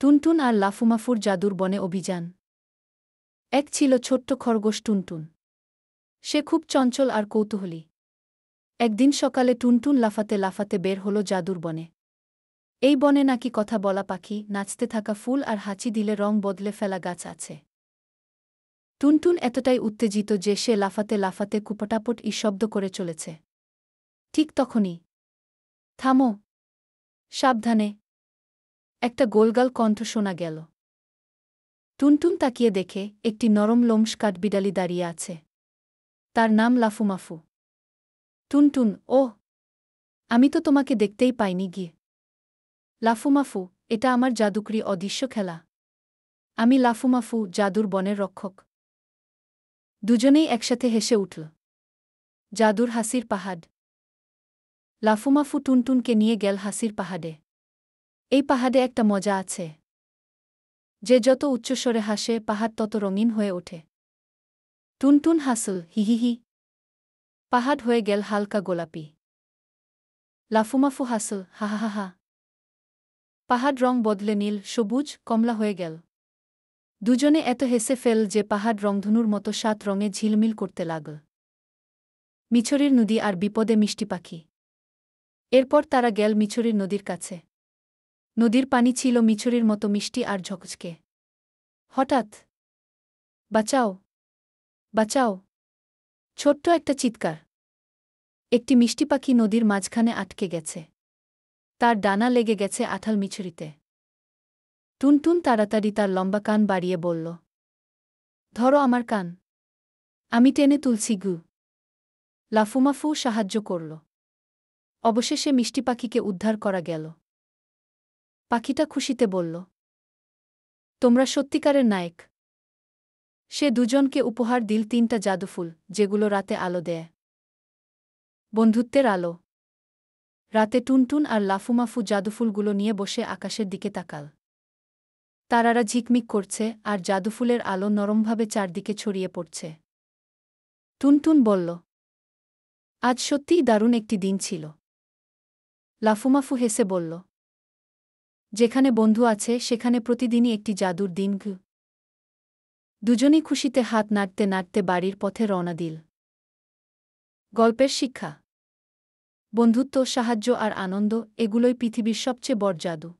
টুনটুন আর লাফুমাফুর জাদুর বনে অভিযান। এক ছিল ছোট্ট খরগোশ টুনটুন। সে খুব চঞ্চল আর কৌতূহলী। একদিন সকালে টুনটুন লাফাতে লাফাতে বের হল জাদুর বনে। এই বনে নাকি কথা বলা পাখি, নাচতে থাকা ফুল আর হাঁচি দিলে রং বদলে ফেলা গাছ আছে। টুনটুন এতটাই উত্তেজিত যে সে লাফাতে লাফাতে কুপটাপট শব্দ করে চলেছে। ঠিক তখনই, থামো, সাবধানে, একটা গোলগাল কণ্ঠ শোনা গেল। টুনটুন তাকিয়ে দেখে একটি নরম লোমশ কাঠবিড়ালি দাঁড়িয়ে আছে। তার নাম লাফুমাফু। টুনটুন, ওহ, আমি তো তোমাকে দেখতেই পাইনি গিয়ে। লাফুমাফু, এটা আমার জাদুকরি অদৃশ্য খেলা। আমি লাফুমাফু, জাদুর বনের রক্ষক। দুজনেই একসাথে হেসে উঠল। জাদুর হাসির পাহাড়। লাফুমাফু টুনটুনকে নিয়ে গেল হাসির পাহাড়ে। এই পাহাড়ে একটা মজা আছে। যে যত উচ্চস্বরে হাসে পাহাড় তত রঙিন হয়ে ওঠে। টুনটুন হাসল, হিহিহি। পাহাড় হয়ে গেল হালকা গোলাপি। লাফুমাফু হাসল, হাহাহাহা। পাহাড় রং বদলে নীল, সবুজ, কমলা হয়ে গেল। দুজনে এত হেসে ফেল যে পাহাড় রংধনুর মতো 7 রঙে ঝিলমিল করতে লাগল। মিছরির নদী আর বিপদে মিষ্টি পাখি। এরপর তারা গেল মিছরির নদীর কাছে। নদীর পানি ছিল মিছরির মতো মিষ্টি আর ঝকঝকে। হঠাৎ, বাঁচাও, বাঁচাও! ছোট্ট একটা চিৎকার। একটি মিষ্টি পাখি নদীর মাঝখানে আটকে গেছে। তার ডানা লেগে গেছে আঠাল মিছরিতে। টুনটুন তাড়াতাড়ি তার লম্বা কান বাড়িয়ে বলল, ধরো আমার কান, আমি টেনে তুলছি গু। লাফুমাফু সাহায্য করল। অবশেষে মিষ্টি পাখিকে উদ্ধার করা গেল। পাখিটা খুশিতে বলল, তোমরা সত্যিকারের নায়ক। সে দুজনকে উপহার দিল 3টা জাদুফুল, যেগুলো রাতে আলো দেয়। বন্ধুত্বের আলো। রাতে টুনটুন আর লাফুমাফু জাদুফুলগুলো নিয়ে বসে আকাশের দিকে তাকাল। তারারা ঝিকমিক করছে আর জাদুফুলের আলো নরমভাবে চারদিকে ছড়িয়ে পড়ছে। টুনটুন বলল, আজ সত্যিই দারুণ একটি দিন ছিল। লাফুমাফু হেসে বলল, যেখানে বন্ধু আছে সেখানে প্রতিদিনই একটি জাদুর দিন। দুজনেই খুশিতে হাত নাড়তে নাড়তে বাড়ির পথে রওনা দিল। গল্পের শিক্ষা। বন্ধুত্ব, সাহায্য আর আনন্দ, এগুলোই পৃথিবীর সবচেয়ে বড় জাদু।